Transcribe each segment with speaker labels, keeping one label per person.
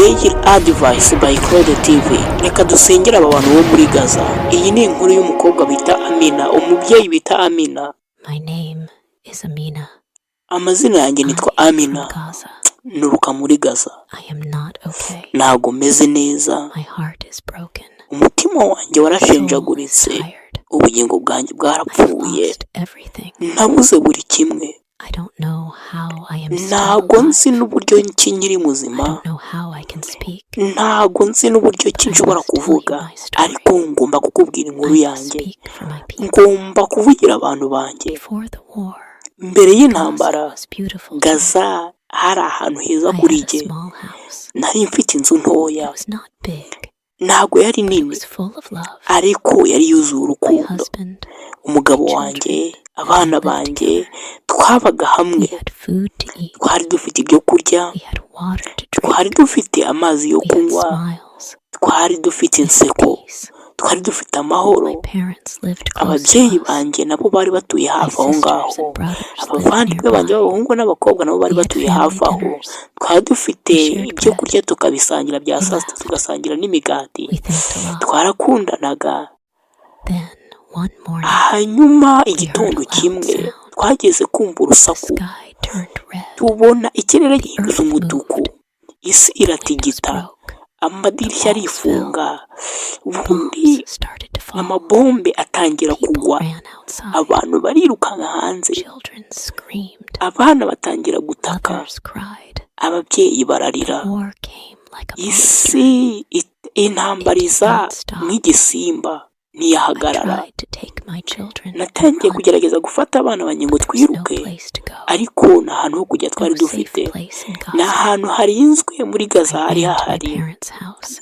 Speaker 1: Daily Advice by Claude TV. Reka dusengera aba bantu bo muri Gaza. Iyi ni inkuru y'umukobwa bita Amina, umubyeyi bita Amina.
Speaker 2: My name is Amina.
Speaker 1: Amazina yanjye nitwa Amina. Nuruka muri Gaza.
Speaker 2: I am not okay.
Speaker 1: Ntago meze neza.
Speaker 2: My heart is broken.
Speaker 1: Umutima wanjye warashenjaguritse. Ubugingo bwanjye bwarapfuye. Nabuze buri kimwe.
Speaker 2: I don't know how I am
Speaker 1: ntago nzi n'uburyo ki nkiri muzima. Ntago nzi n'uburyo ki nshobora kuvuga, ariko ngomba kukubwira inkuru yanjye. Ngomba kuvugira abantu banjye. Mbere y'intambara, Gaza hari ahantu heza kuri jye. Nari mfite inzu ntoya. Ntago yari nini, ariko yari yuzuye urukundo. Umugabo wanjye, abana banjye, twabaga hamwe. Twari dufite ibyo kurya, twari dufite amazi yo kunywa, twari dufite inseko, twari dufite amahoro. Ababyeyi banjye nabo bari batuye hafi aho ngaho. Abavandimwe banjye b'abahungu n'abakobwa nabo bari batuye hafi aho. Twari dufite ibyo kurya tukabisangira bya saa sita, tugasangira n'imigati. Twarakundanaga. Hanyuma igitondo kimwe twageze kumva urusaku, tubona ikirere gihinduye umutuku, isi iratigita, amadirishya arifunga, ubundi amabombe atangira kugwa. Abantu barirukanka hanze, abana batangira gutaka, ababyeyi bararira. Isi intambariza nk'igisimba ntiyahagarara. Natangiye kugerageza gufata abana banjye ngo twiruke, ariko nta hantu ho kujya twari dufite. Ni ahantu harinzwe muri Gaza hari hahari.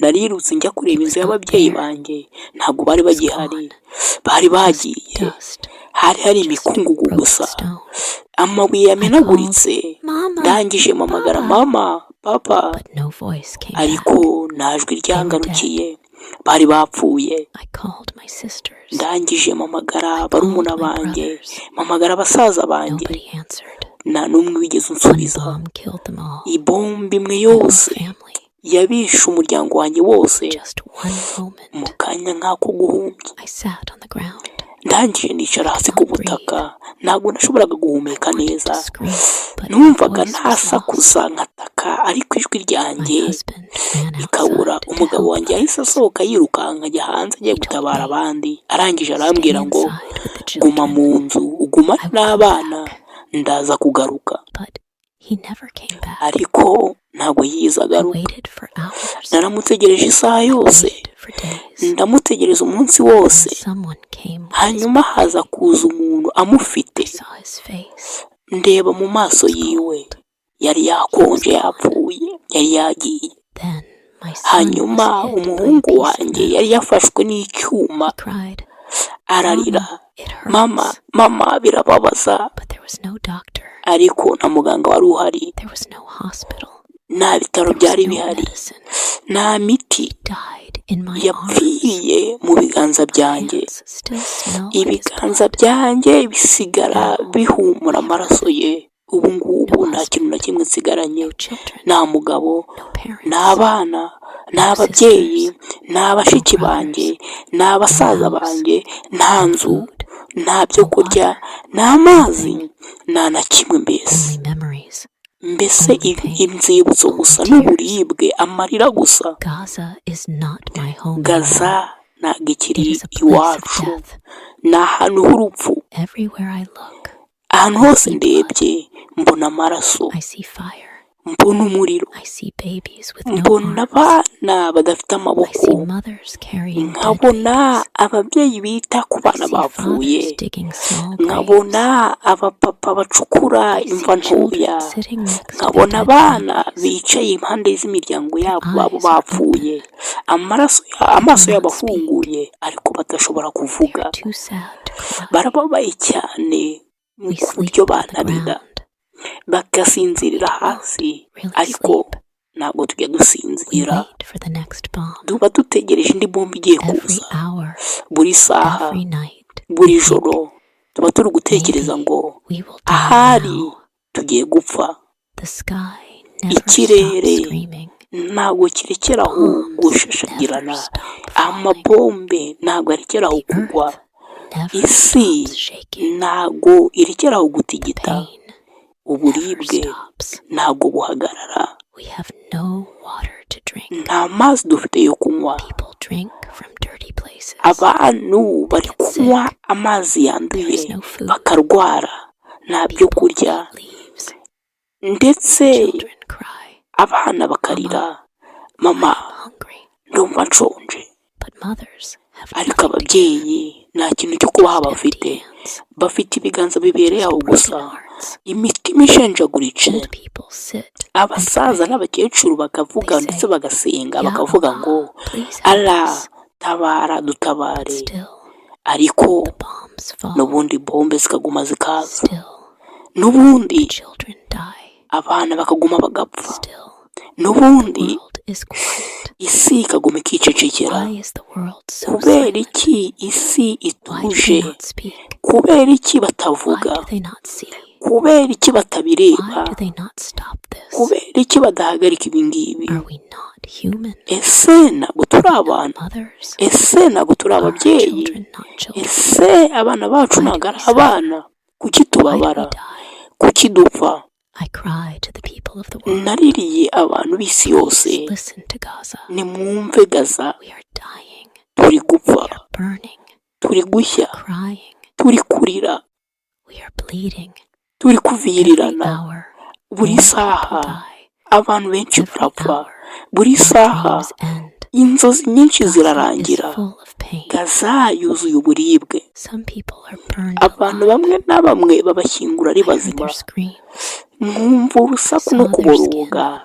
Speaker 1: Narirutse njya kureba inzu y'ababyeyi banjye, ntabwo bari bagihari, bari bagiye. Hari imikungugu gusa, amabuye yamenaguritse. Ndangije mpamagara mama, papa, ariko nta jwi ryangarukiye, bari bapfuye. Ndangije mpamagara barumuna banjye, mpamagara basaza banjye, nta n'umwe wigeze unsubiza. Ibombe imwe yose yabishe umuryango wanjye wose mu kanya nk'ako guhumbya. Ndangije nicara hasi ku butaka, ntabwo nashoboraga guhumeka neza. Numvaga ntasakuza nkataka, ariko ijwi ryanjye rikabura. Umugabo wanjye yahise asohoka yirukanka ajya hanze agiye gutabara abandi. Arangije arambwira ngo guma mu nzu, ugumane n'abana, ndaza kugaruka. Ariko ntabwo yiza agaruka. Naramutegereje isaha yose, ndamutegereza umunsi wose. Hanyuma haza kuza umuntu amufite. Ndeba mu maso yiwe, yari yakonje, yapfuye, yari yagiye. Hanyuma umuhungu wanjye yari yafashwe n'icyuma, ararira, mama, mama, birababaza. Ariko nta muganga wari uhari, nta bitaro byari bihari, nta miti. Yapfiriye mu biganza byanjye. Ibiganza byanjye bisigara bihumura amaraso ye. Ubu ngubu nta kintu na kimwe nsigaranye. Nta mugabo, nta bana, nta babyeyi, nta bashiki banjye, nta basaza banjye, nta nzu, nta byo kurya, nta mazi, nta na kimwe mbese. Mbese inzibutso gusa n'uburibwe, amarira gusa. Gaza ntabwo ikiri iwacu, ni ahantu h'urupfu. Ahantu hose ndebye mbona amaraso, mbona umuriro, mbona abana badafite amaboko, nkabona ababyeyi bita ku bana bapfuye, nkabona abapapa bacukura imva ntoya, nkabona abana bicaye impande z'imiryango yabo babo bapfuye, amaso yabo afunguye ariko badashobora kuvuga. Barababaye cyane mu buryo banarira, bagasinzirira hasi, ariko ntabwo tujya dusinzira. Tuba dutegereje indi bombe igiye kuza. Buri saha, buri joro tuba turi gutekereza ngo ahari tugiye gupfa. Ikirere ntabwo kirekeraho gushashagirana, amabombe ntabwo arekeraho kugwa, isi ntabwo irekeraho gutigita, uburibwe ntabwo buhagarara, nta mazi dufite yo kunywa, abantu bari kunywa amazi yanduye bakarwara, nta byo kurya, ndetse abana bakarira, mama ndumva nshonje, ariko ababyeyi nta kintu cyo kubaha bafite, bafite ibiganza bibereye aho gusa, imitima ishenjaguritse, abasaza n'abakecuru bakavuga ndetse bagasenga bakavuga ngo Allah tabara dutabare, ariko n'ubundi bombe zikaguma zikaza, n'ubundi abana bakaguma bagapfa, n'ubundi isi ikaguma ikicecekera. Kubera iki isi ituje? Kubera iki batavuga? Kubera iki batabireba? Kubera iki badahagarika ibi ngibi? Ese ntabwo turi abantu? Ese ntabwo turi ababyeyi? Ese abana bacu ntabwo ari abana? Kuki tubabara? Kuki dupfa? Naririye abantu b'isi yose, nimwumve Gaza, turi gupfa, turi gushya, turi kurira, turi kuvirirana, buri saha abantu benshi barapfa, buri saha inzozi nyinshi zirarangira, Gaza yuzuye uburibwe, abantu bamwe na bamwe babashyingura ari bazima, nkumva urusaku no kuboroga,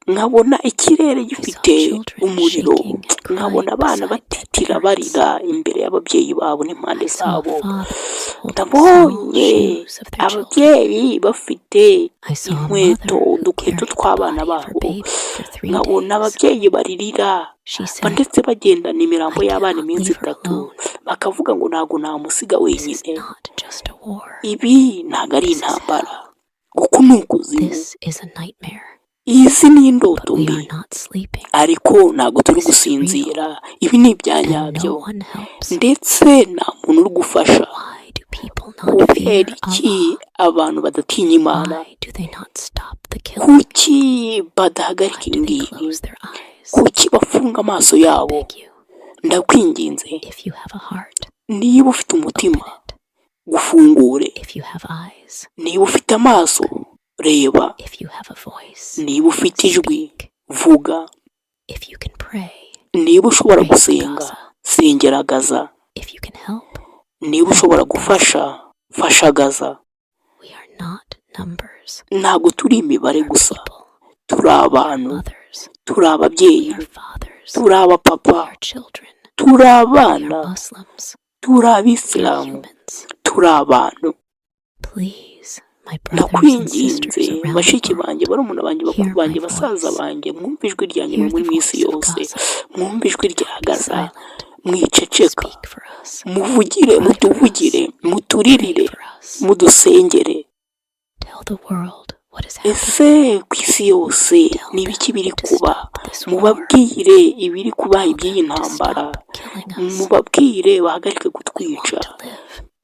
Speaker 1: nkabona ikirere gifite umuriro, nkabona abana batitira barira imbere y'ababyeyi babo n'impande zabo, ndabonye ababyeyi bafite inkweto, udukweto tw'abana babo, nkabona ababyeyi baririra ndetse bagendana imirambo y'abana iminsi 3, bakavuga ngo ntabwo namusiga wenyine. Ibi ntabwo ari intambara, kuko ni ukuzimu, izi ni indoto mbi, ariko ntabwo turi gusinzira, ibi ni ibyanyabyo, ndetse nta muntu uri gufasha. Kubera iki abantu badatinya Imana? Kuki badahagarika ibi ngibi? Kuki bafunga amaso yabo? Ndakwinginze, niba ufite umutima gufungure, niba ufite amaso reba, niba ufite ijwi vuga, niba ushobora gusenga sengera Gaza, niba ushobora gufasha fasha Gaza. Ntabwo turi imibare gusa, turi abantu, turi ababyeyi, turi abapapa, turi abana, turi abisilamu, turi abantu. Nakwinginze bashiki banjye, barumuna banjye, bakuru banjye, basaza banjye, mwumve ijwi ryanjye muri mwisi yose, mwumve ijwi rya Gaza, mwiceceka, muvugire, mutuvugire, muturirire, mudusengere. Ese ku isi yose ni ibiki biri kuba? Mubabwire ibiri kuba iby'iyi ntambara, mubabwire bahagarike kutwica.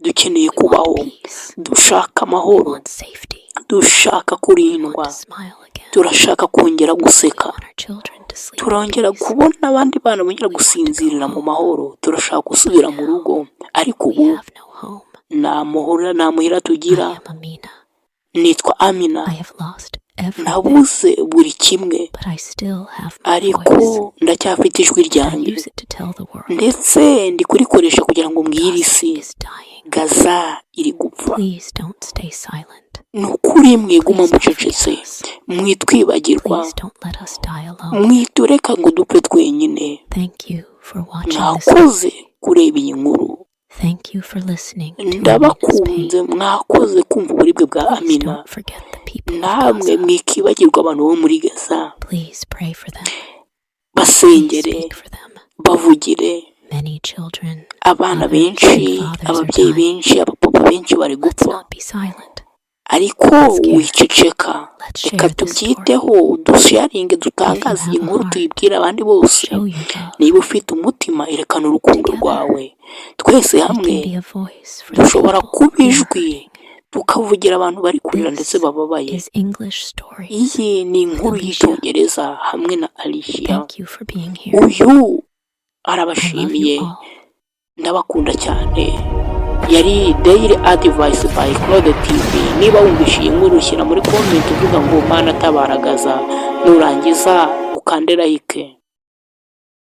Speaker 1: Dukeneye kubaho, dushaka amahoro, dushaka kurindwa, turashaka kongera guseka, turongera kubona abandi bana bongera gusinzirira mu mahoro, turashaka gusubira mu rugo, ariko ubu nta mahoro nta muhira tugira. Nitwa Amina, nabuze buri kimwe, ariko ndacyafite ijwi ryanjye, ndetse ndi kurikoresha kugira ngo mbwire isi Gaza iri gupfa. Ni ukuri mwiguma mucecetse, mwitwibagirwa, mwitureka ngo dupfe twenyine. Mwakoze kureba iyi nkuru, ndabakunze, mwakoze kumva uburibwe bwa Amina. Namwe mwikibagirwa abantu bo muri Gaza, basengere, bavugire. Abana benshi, ababyeyi benshi, abapapa benshi bari gupfa. ariko wiceceka, reka tubyiteho, dusharinge, dutangaze iyi nkuru, tuyibwire abandi bose. Niba ufite umutima, erekana urukundo rwawe. Twese hamwe dushobora kuba ijwi, tukavugira abantu bari kurira ndetse bababaye. Iyi ni inkuru y'Icyongereza hamwe na Alicia. Uyu arabashimiye, ndabakunda cyane. Yari Daily Advice by Claude TV. Niba wumvise iyi nkuru, shyira muri comment uvuga ngo Mana tabaragaza, nurangiza ukande like.